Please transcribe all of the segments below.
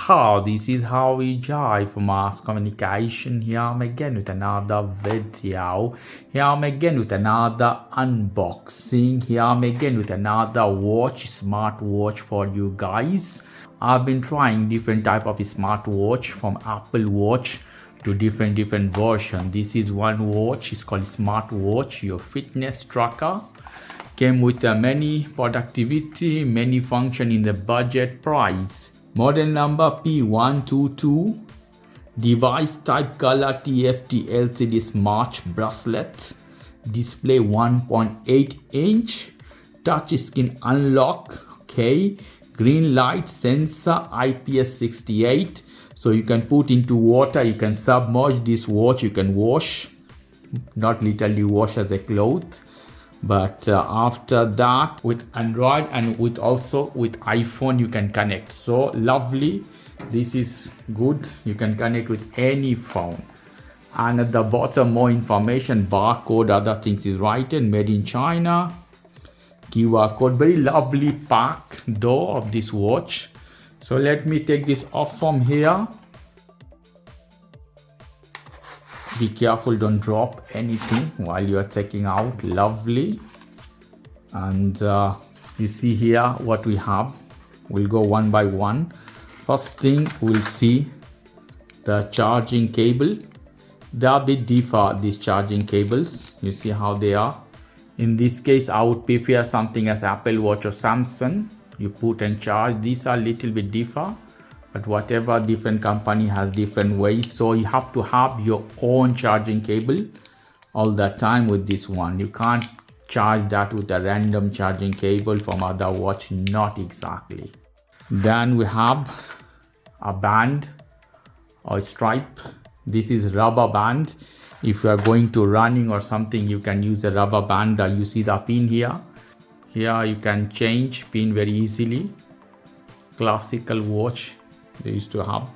This is how we drive mass communication. Here I'm again with another video. Here I'm again with another unboxing. Here I'm again with another smartwatch for you guys. I've been trying different type of smartwatch from Apple Watch to different version. This is one watch. It's called Smartwatch, your fitness tracker. Came with many productivity, many function in the budget price. Model number P122. Device type color TFT LCD smart bracelet. Display 1.8 inch. Touch screen unlock. Okay. Green light sensor IPX8. So you can put into water. You can submerge this watch. You can wash. Not literally wash as a cloth. But after that, with Android and with iPhone, you can connect. So lovely. This is good. You can connect with any phone. And at the bottom, more information, barcode, other things is written, made in China. QR code. Very lovely pack though of this watch. So let me take this off from here. Be careful, don't drop anything while you are checking out. Lovely. And you see here what we have. We'll go one by one. First thing, we'll see the charging cable. They are a bit differ, these charging cables. You see how they are. In this case, I would prefer something as Apple Watch or Samsung. You put and charge. These are a little bit differ. But whatever, different company has different ways. So you have to have your own charging cable all the time with this one. You can't charge that with a random charging cable from other watch. Not exactly. Then we have a band or stripe. This is rubber band. If you are going to running or something, you can use a rubber band. You see the pin here. Here you can change pin very easily. Classical watch. They used to have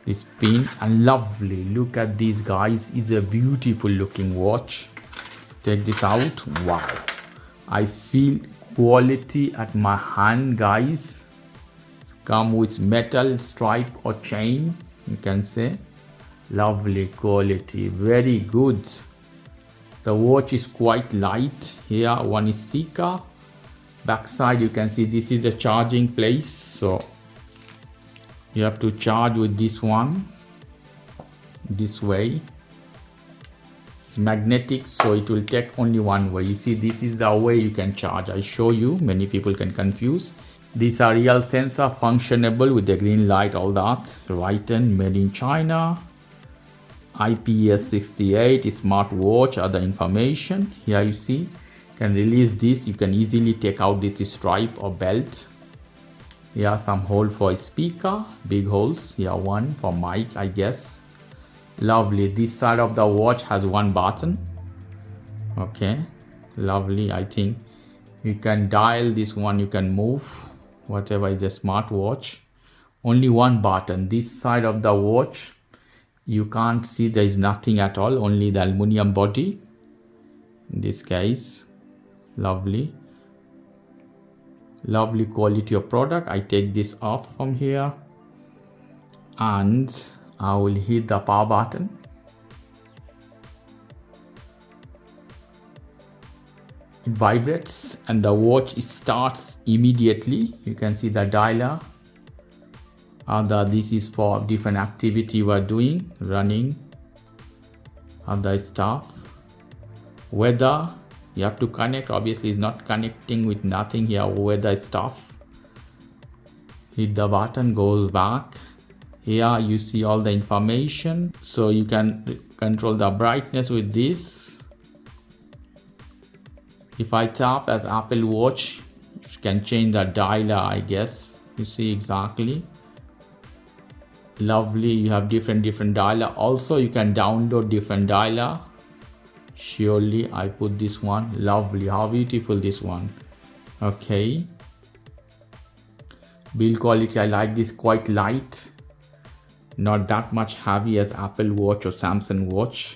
this pin, and lovely. Look at these guys. It's a beautiful looking watch. Take this out. Wow. I feel quality at my hand, guys. It's come with metal stripe or chain, you can say. Lovely quality. Very good. The watch is quite light. Here one is sticker. Backside you can see this is the charging place. So you have to charge with this one, this way. It's magnetic, so it will take only one way. You see, this is the way you can charge. I show you, many people can confuse. These are real sensor, functionable with the green light, all that. Written, made in China. IPX8, smartwatch, other information. Here you see, can release this. You can easily take out this stripe or belt. Here some hole for a speaker, big holes. Here one for mic, I guess. Lovely. This side of the watch has one button. Okay, lovely. I think you can dial this one, you can move whatever is a smartwatch. Only one button. This side of the watch, you can't see, there is nothing at all, only the aluminum body. In this case, lovely. Lovely quality of product. I take this off from here and I will hit the power button. It vibrates and the watch starts immediately. You can see the dialer. This is for different activity you are doing, running, other stuff. Weather. You have to connect. Obviously, it's not connecting with nothing here. Weather stuff. Hit the button, goes back. Here you see all the information. So you can control the brightness with this. If I tap as Apple Watch, you can change the dialer, I guess. You see exactly. Lovely. You have different dialer. Also, you can download different dialer. Surely I put this one. Lovely. How beautiful this one. Okay. Build quality, I like this, quite light. Not that much heavy as Apple Watch or Samsung Watch.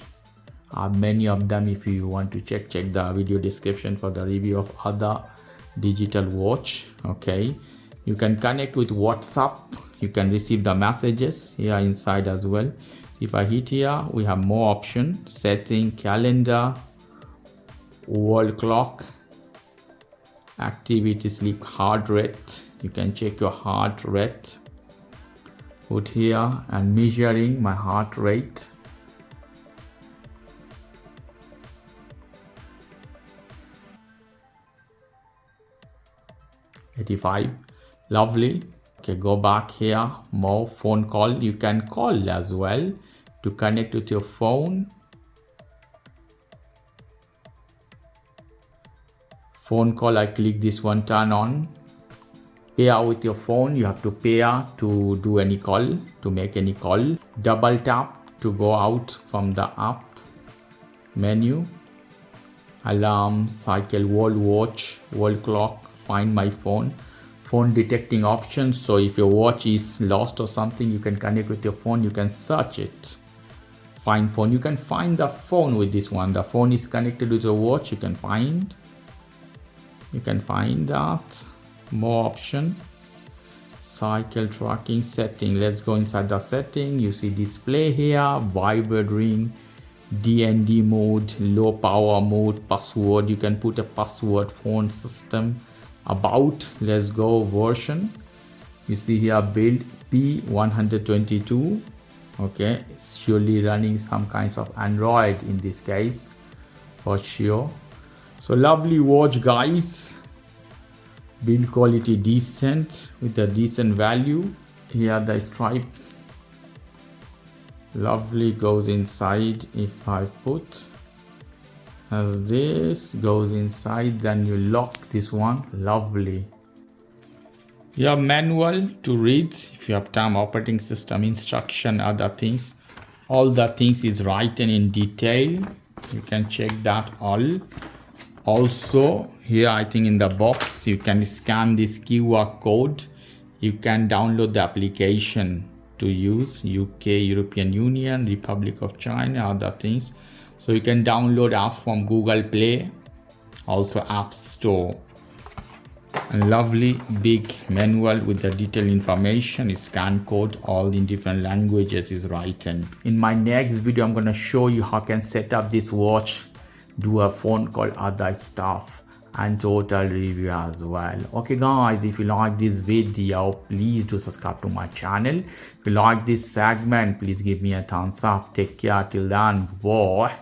Many of them, if you want to check the video description for the review of other digital watch. Okay. You can connect with WhatsApp. you can receive the messages here inside as well. If I hit here, we have more options: setting, calendar, world clock, activity, sleep, heart rate. You can check your heart rate. Put here and measuring my heart rate. $85. Lovely. Okay, go back here, more phone call. You can call as well to connect with your phone. Phone call, I click this one, turn on. Pair with your phone, you have to pair to do any call, to make any call. Double tap to go out from the app menu. Alarm, cycle, world watch, world clock, find my phone. Phone detecting options, so if your watch is lost or something, you can connect with your phone, you can search it. Find phone, you can find the phone with this one. The phone is connected with your watch, you can find that. More option. Cycle tracking, setting. Let's go inside the setting. You see display here, vibrate ring, DND mode, low power mode, password. You can put a password, phone system, about. Let's go version. You see here build P122. Okay, it's surely running some kinds of Android in this case for sure. So lovely watch, guys. Build quality decent with a decent value. Here the stripe, lovely, goes inside. If I put as this, goes inside, then you lock this one. Lovely. You have manual to read if you have time, operating system, instruction, other things. All the things is written in detail. You can check that all. Also here, I think in the box, you can scan this QR code. You can download the application to use. UK, European Union, Republic of China, other things. So you can download apps from Google Play, also App Store. And lovely big manual with the detailed information, scan code, all in different languages is written. In my next video, I'm going to show you how I can set up this watch, do a phone call, other stuff, and total review as well. Okay guys, if you like this video, please do subscribe to my channel. If you like this segment, please give me a thumbs up. Take care till then. Bye.